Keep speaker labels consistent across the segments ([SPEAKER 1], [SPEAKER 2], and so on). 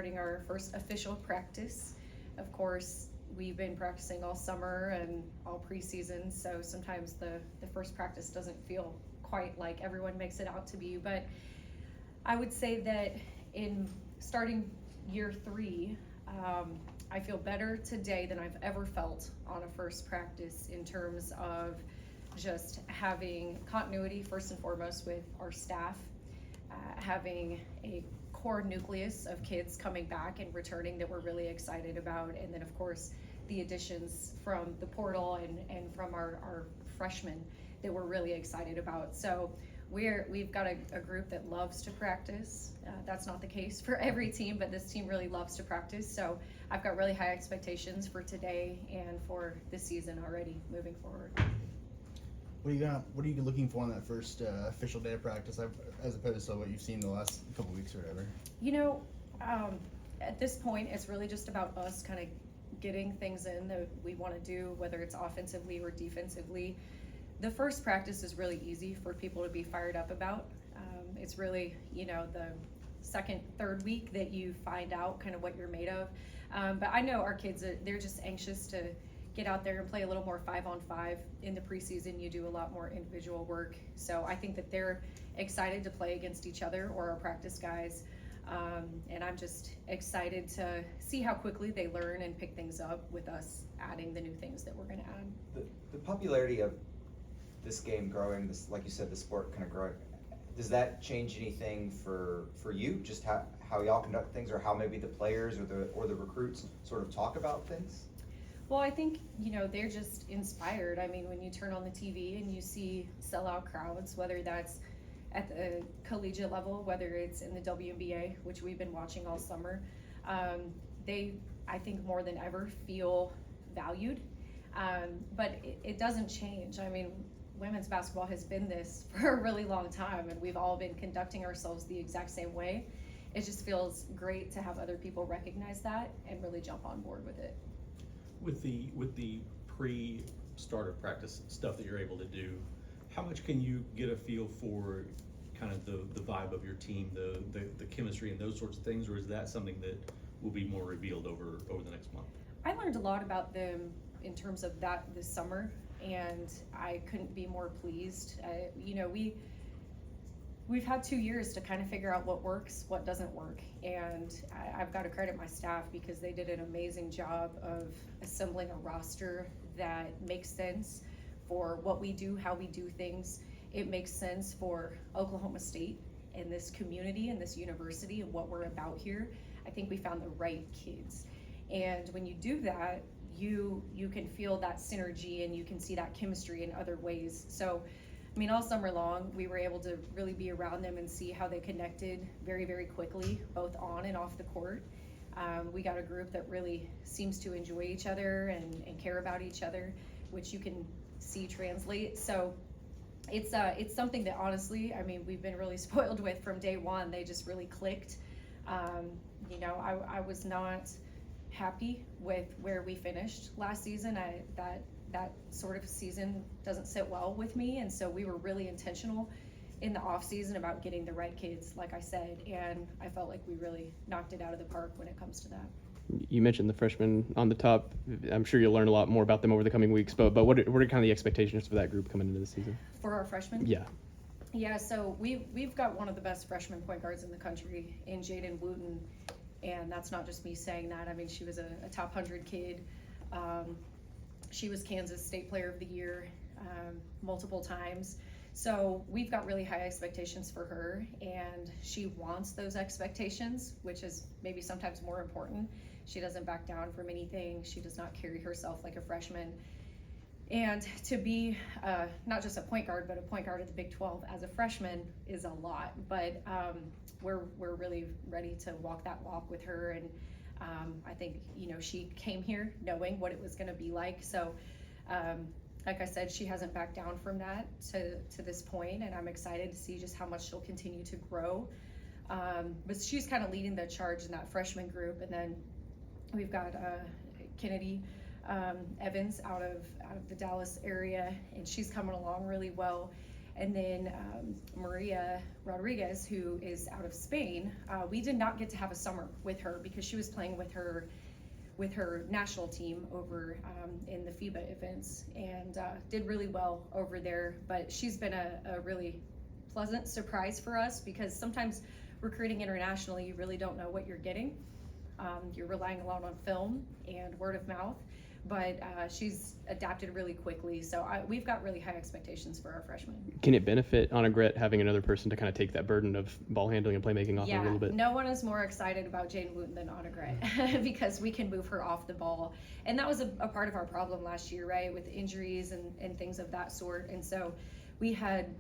[SPEAKER 1] starting our first official practice. Of course, we've been practicing all summer and all preseason, so sometimes the first practice doesn't feel quite like everyone makes it out to be. But I would say that in starting year 3, I feel better today than I've ever felt on a first practice in terms of just having continuity first and foremost with our staff, having a core nucleus of kids coming back and returning that we're really excited about, and then of course the additions from the portal and from our freshmen that we're really excited about. So we've got a group that loves to practice. That's not the case for every team, but this team really loves to practice. So I've got really high expectations for today and for this season already moving forward.
[SPEAKER 2] What are you looking for on that first official day of practice, as opposed to what you've seen the last couple weeks or whatever?
[SPEAKER 1] At this point, it's really just about us kind of getting things in that we want to do, whether it's offensively or defensively. The first practice is really easy for people to be fired up about. It's really, the second, third week that you find out kind of what you're made of. But I know our kids, they're just anxious to get out there and play a little more 5-on-5. In the preseason, you do a lot more individual work. So I think that they're excited to play against each other or our practice guys. And I'm just excited to see how quickly they learn and pick things up with us adding the new things that we're going to add.
[SPEAKER 3] The popularity of this game growing, this, like you said, the sport kind of growing, does that change anything for you? Just how y'all conduct things, or how maybe the players or the recruits sort of talk about things?
[SPEAKER 1] Well, I think, they're just inspired. I mean, when you turn on the TV and you see sellout crowds, whether that's at the collegiate level, whether it's in the WNBA, which we've been watching all summer, they, I think more than ever, feel valued. But it doesn't change. I mean, women's basketball has been this for a really long time, and we've all been conducting ourselves the exact same way. It just feels great to have other people recognize that and really jump on board with it.
[SPEAKER 4] With the pre-start of practice stuff that you're able to do, how much can you get a feel for kind of the vibe of your team, the chemistry and those sorts of things, or is that something that will be more revealed over the next month?
[SPEAKER 1] I learned a lot about them in terms of that this summer, and I couldn't be more pleased. We've had 2 years to kind of figure out what works, what doesn't work, and I've got to credit my staff because they did an amazing job of assembling a roster that makes sense for what we do, how we do things. It makes sense for Oklahoma State and this community and this university and what we're about here. I think we found the right kids, and when you do that, you can feel that synergy and you can see that chemistry in other ways. So I mean, all summer long, we were able to really be around them and see how they connected very, very quickly, both on and off the court. We got a group that really seems to enjoy each other and care about each other, which you can see translate. So it's something that honestly, I mean, we've been really spoiled with from day one. They just really clicked. I was not happy with where we finished last season. That sort of season doesn't sit well with me, and so we were really intentional in the off season about getting the right kids, like I said, and I felt like we really knocked it out of the park when it comes to that.
[SPEAKER 5] You mentioned the freshmen on the top. I'm sure you'll learn a lot more about them over the coming weeks, but what are kind of the expectations for that group coming into the season?
[SPEAKER 1] For our freshmen? Yeah, so we've got one of the best freshman point guards in the country in Jaden Wooten, and that's not just me saying that. I mean, she was a top 100 kid. She was Kansas State Player of the Year multiple times. So we've got really high expectations for her, and she wants those expectations, which is maybe sometimes more important. She doesn't back down from anything. She does not carry herself like a freshman. And to be not just a point guard, but a point guard at the Big 12 as a freshman is a lot. But we're really ready to walk that walk with her, and I think, she came here knowing what it was going to be like. So, like I said, she hasn't backed down from that to this point, and I'm excited to see just how much she'll continue to grow. But she's kind of leading the charge in that freshman group, and then we've got Kennedy Evans out of the Dallas area, and she's coming along really well. And then Maria Rodriguez, who is out of Spain, we did not get to have a summer with her because she was playing with her national team over in the FIBA events, and did really well over there. But she's been a really pleasant surprise for us, because sometimes recruiting internationally, you really don't know what you're getting. You're relying a lot on film and word of mouth, but she's adapted really quickly. So we've got really high expectations for our freshmen.
[SPEAKER 5] Can it benefit Anna Gret having another person to kind of take that burden of ball handling and playmaking off her a little bit?
[SPEAKER 1] No one is more excited about Jaden Wooten than Anna Gret because we can move her off the ball. And that was a part of our problem last year, right, with injuries and things of that sort. And so we had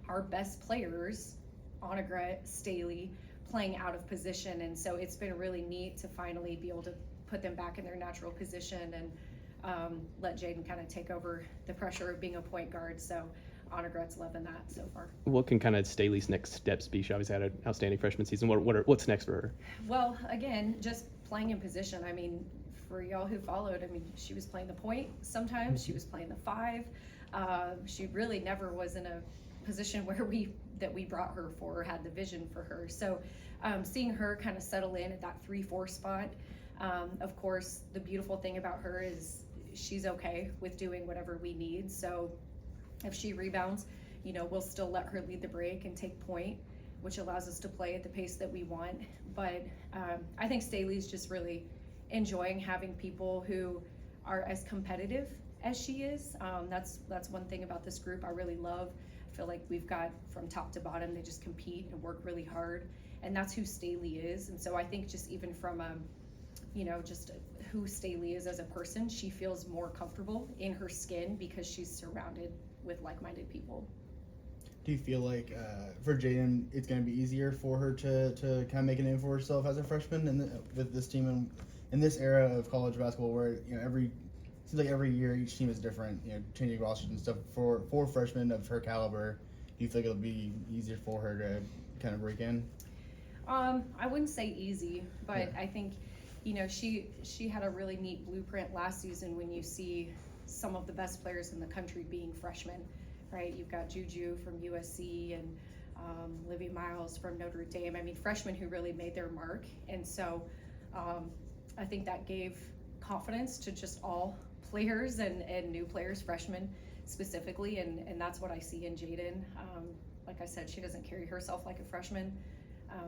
[SPEAKER 1] our best players, Anna Gret, Staley, playing out of position. And so it's been really neat to finally be able to put them back in their natural position and let Jaden kind of take over the pressure of being a point guard. So Anna Gret's loving that so far.
[SPEAKER 5] What can kind of Staley's next steps be? She obviously had an outstanding freshman season. What's next for her?
[SPEAKER 1] Well, again, just playing in position. I mean, for y'all who followed, I mean, she was playing the point sometimes, she was playing the 5. She really never was in a position where we brought her for or had the vision for her. So seeing her kind of settle in at that 3-4 spot, of course, the beautiful thing about her is she's okay with doing whatever we need. So if she rebounds, we'll still let her lead the break and take point, which allows us to play at the pace that we want. But I think Staley's just really enjoying having people who are as competitive as she is. That's one thing about this group I really love. I feel like we've got from top to bottom, they just compete and work really hard, and that's who Staley is. And so I think just even from just who Staley is as a person, she feels more comfortable in her skin because she's surrounded with like-minded people.
[SPEAKER 2] Do you feel like for Jaden, it's going to be easier for her to kind of make a name for herself as a freshman with this team and in this era of college basketball, where seems like every year each team is different, changing rosters and stuff. For freshmen of her caliber, do you think it'll be easier for her to kind of break in?
[SPEAKER 1] I wouldn't say easy, but
[SPEAKER 2] Yeah.
[SPEAKER 1] I think she had a really neat blueprint last season when you see some of the best players in the country being freshmen, right? You've got Juju from USC and Livy Miles from Notre Dame. I mean, freshmen who really made their mark. And so I think that gave confidence to just all players and new players, freshmen specifically, and that's what I see in Jaden. Like I said, she doesn't carry herself like a freshman.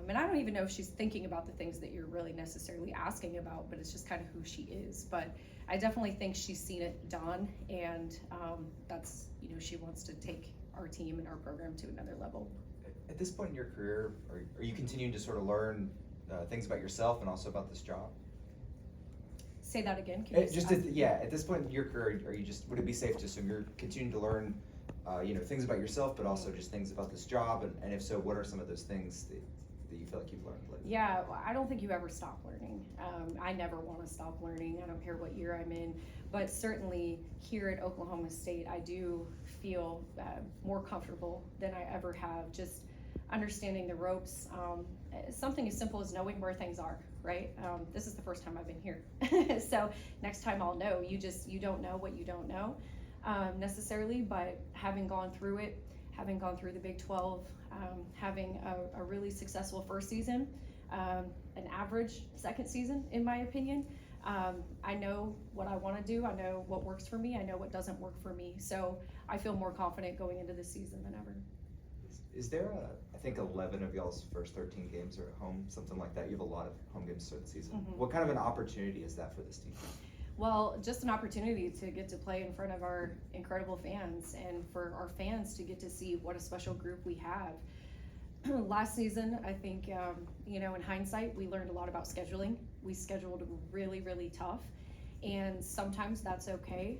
[SPEAKER 1] And I don't even know if she's thinking about the things that you're really necessarily asking about, but it's just kind of who she is. But I definitely think she's seen it dawn, and that's, she wants to take our team and our program to another level.
[SPEAKER 3] At this point in your career, are you continuing to sort of learn things about yourself and also about this job?
[SPEAKER 1] Say that again. Can you
[SPEAKER 3] At this point in your career, would it be safe to assume you're continuing to learn things about yourself, but also just things about this job? And if so, what are some of those things that you feel like you've learned lately?
[SPEAKER 1] Yeah, I don't think you ever stop learning. I never want to stop learning. I don't care what year I'm in, but certainly here at Oklahoma State, I do feel more comfortable than I ever have, just understanding the ropes. Something as simple as knowing where things are, right? This is the first time I've been here. So next time I'll know. You don't know what you don't know necessarily, but having gone through it, having gone through the Big 12, having a really successful first season, an average second season, in my opinion. I know what I want to do. I know what works for me. I know what doesn't work for me. So I feel more confident going into this season than ever.
[SPEAKER 3] Is there I think 11 of y'all's first 13 games are at home, something like that. You have a lot of home games to start the season.
[SPEAKER 1] Mm-hmm.
[SPEAKER 3] What kind of an opportunity is that for this team?
[SPEAKER 1] Well, just an opportunity to get to play in front of our incredible fans, and for our fans to get to see what a special group we have. Last season, I think, in hindsight, we learned a lot about scheduling. We scheduled really, really tough, and sometimes that's okay.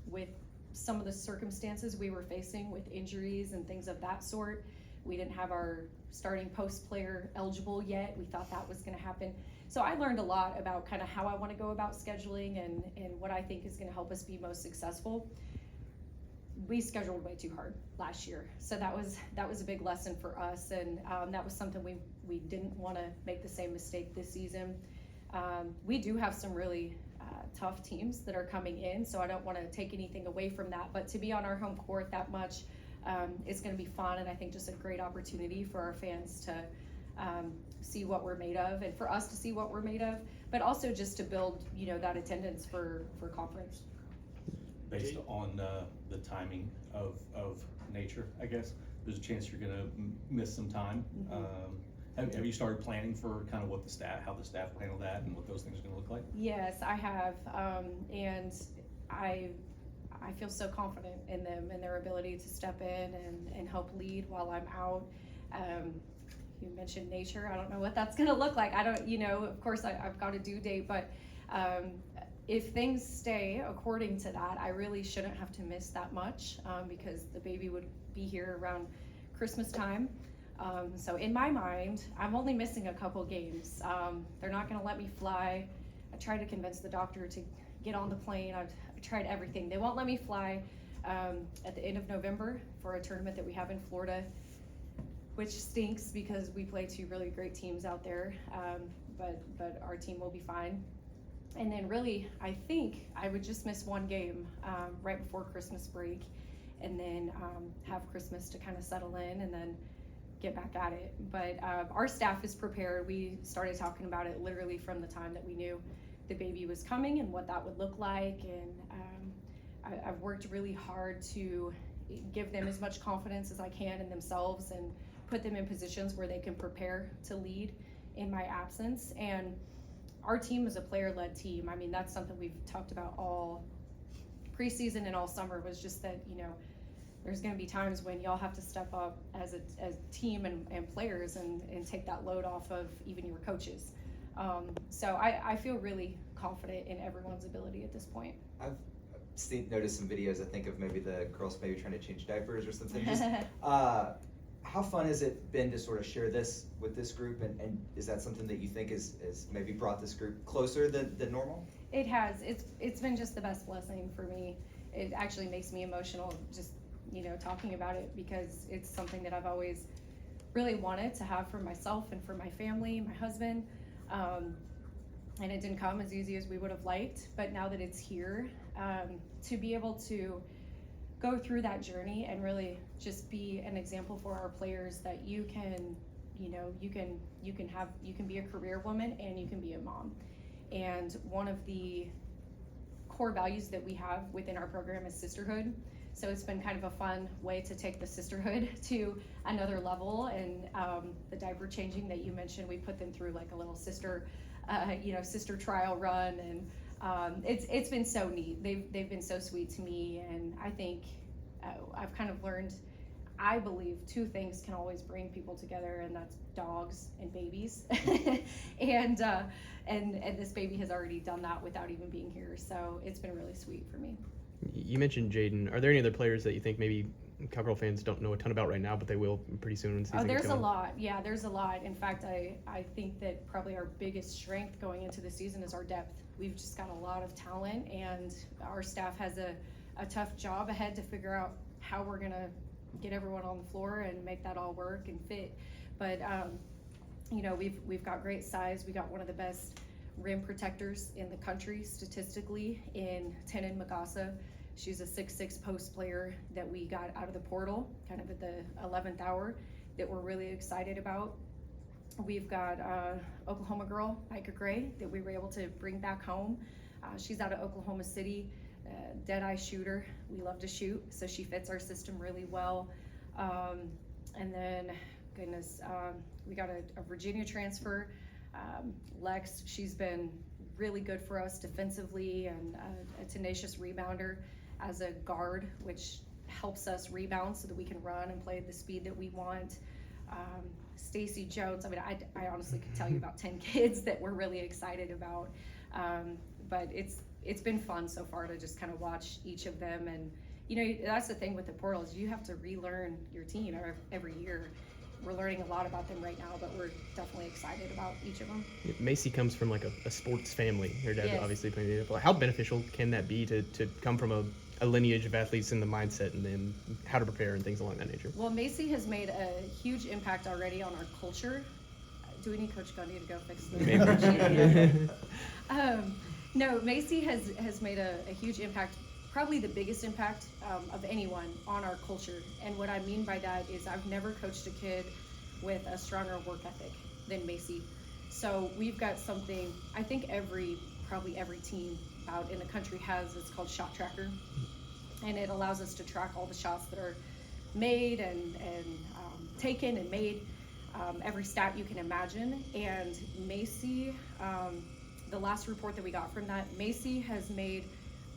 [SPEAKER 1] With some of the circumstances we were facing with injuries and things of that sort, we didn't have our starting post player eligible yet. We thought that was going to happen. So I learned a lot about kind of how I want to go about scheduling and what I think is going to help us be most successful. We scheduled way too hard last year, so that was a big lesson for us, and that was something we didn't want to make the same mistake this season. We do have some really tough teams that are coming in, so I don't want to take anything away from that, but to be on our home court that much It's going to be fun, and I think just a great opportunity for our fans to see what we're made of, and for us to see what we're made of, but also just to build, that attendance for conference.
[SPEAKER 4] Based on the timing of nature, I guess, there's a chance you're gonna miss some time. Have you started planning for kind of how the staff will handle that and what those things are gonna look like?
[SPEAKER 1] Yes, I have, and I feel so confident in them and their ability to step in and help lead while I'm out. You mentioned nature. I don't know what that's gonna look like. I don't, of course I've got a due date, but if things stay according to that, I really shouldn't have to miss that much, because the baby would be here around Christmas time. So in my mind, I'm only missing a couple games. They're not gonna let me fly. I tried to convince the doctor to get on the plane. I tried everything. They won't let me fly at the end of November for a tournament that we have in Florida, which stinks because we play two really great teams out there, but our team will be fine. And then really, I think I would just miss one game right before Christmas break, and then have Christmas to kind of settle in and then get back at it. But our staff is prepared. We started talking about it literally from the time that we knew the baby was coming and what that would look like. And I've worked really hard to give them as much confidence as I can in themselves and put them in positions where they can prepare to lead in my absence. And our team is a player-led team. I mean, that's something we've talked about all preseason and all summer, was just that, there's going to be times when y'all have to step up as a team and players and take that load off of even your coaches. So I feel really confident in everyone's ability at this point.
[SPEAKER 3] I've noticed some videos, I think, of maybe the girls maybe trying to change diapers or something. Just, how fun has it been to sort of share this with this group, and is that something that you think is maybe brought this group closer than normal?
[SPEAKER 1] It has. It's been just the best blessing for me. It actually makes me emotional just talking about it, because it's something that I've always really wanted to have for myself and for my family, my husband, and it didn't come as easy as we would have liked. But now that it's here, to be able to go through that journey and really just be an example for our players that you can be a career woman and you can be a mom. And one of the core values that we have within our program is sisterhood. So it's been kind of a fun way to take the sisterhood to another level. And the diaper changing that you mentioned, we put them through like a little sister trial run, and it's been so neat. They've been so sweet to me, and I think I've kind of learned, I believe, two things can always bring people together, and that's dogs and babies. and this baby has already done that without even being here. So it's been really sweet for me.
[SPEAKER 5] You mentioned Jaden. Are there any other players that you think maybe Cockrell fans don't know a ton about right now, but they will pretty soon when the season gets
[SPEAKER 1] There's
[SPEAKER 5] going?
[SPEAKER 1] a lot. Yeah, there's a lot. In fact, I think that probably our biggest strength going into the season is our depth. We've just got a lot of talent, and our staff has a tough job ahead to figure out how we're going to get everyone on the floor and make that all work and fit. But, we've got great size. We got one of the best rim protectors in the country statistically in Tenon Magasa. She's a 6'6" post player that we got out of the portal kind of at the 11th hour that we're really excited about. We've got Oklahoma girl, Micah Gray, that we were able to bring back home. She's out of Oklahoma City, dead-eye shooter. We love to shoot, so she fits our system really well. And then, we got a Virginia transfer, Lex. She's been really good for us defensively, and a tenacious rebounder as a guard, which helps us rebound so that we can run and play at the speed that we want. Stacy Jones, I mean, I honestly could tell you about 10 kids that we're really excited about. But it's been fun so far to just kind of watch each of them. And, that's the thing with the portal, is you have to relearn your team every year. We're learning a lot about them right now, but we're definitely excited about each of them.
[SPEAKER 5] Macy comes from like a sports family. Her dad
[SPEAKER 1] Yes.
[SPEAKER 5] obviously playing the NFL. How beneficial can that be to come from a lineage of athletes and the mindset and then how to prepare and things along that nature?
[SPEAKER 1] Well, Macy has made a huge impact already on our culture. Do we need Coach Gundy to go fix this? No, Macy has made a huge impact probably the biggest impact of anyone on our culture. And what I mean by that is I've never coached a kid with a stronger work ethic than Macy. So we've got something, I think probably every team out in the country has, it's called Shot Tracker. And it allows us to track all the shots that are made and taken and made, every stat you can imagine. And Macy, the last report that we got from that, Macy has made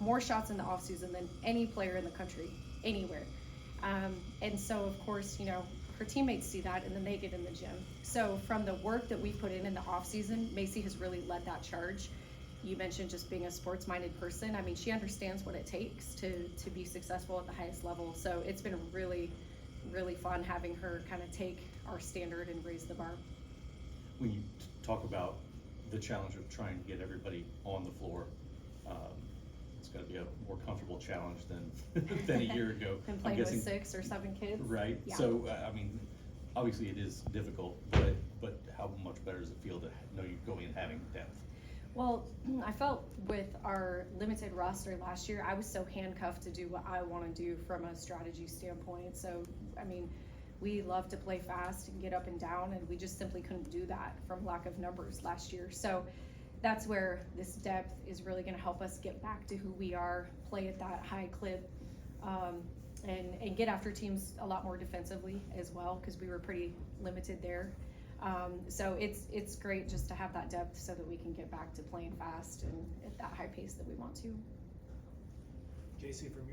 [SPEAKER 1] more shots in the offseason than any player in the country, anywhere. And so, of course, you know, her teammates see that and then they get in the gym. So from the work that we put in the offseason, Macy has really led that charge. You mentioned just being a sports-minded person. I mean, she understands what it takes to be successful at the highest level. So it's been really, really fun having her kind of take our standard and raise the bar.
[SPEAKER 4] When you talk about the challenge of trying to get everybody on the floor, it's got to be a more comfortable challenge than a year ago.
[SPEAKER 1] Been
[SPEAKER 4] I'm
[SPEAKER 1] playing
[SPEAKER 4] guessing,
[SPEAKER 1] with 6 or 7 kids.
[SPEAKER 4] right?
[SPEAKER 1] Yeah.
[SPEAKER 4] So, I mean, obviously it is difficult, but how much better does it feel to know you're going and having depth?
[SPEAKER 1] Well, I felt with our limited roster last year, I was so handcuffed to do what I want to do from a strategy standpoint. So, I mean, we love to play fast and get up and down, and we just simply couldn't do that from lack of numbers last year. So that's where this depth is really going to help us get back to who we are, play at that high clip, and get after teams a lot more defensively as well, because we were pretty limited there. So it's great just to have that depth so that we can get back to playing fast and at that high pace that we want to.
[SPEAKER 6] Jacie, from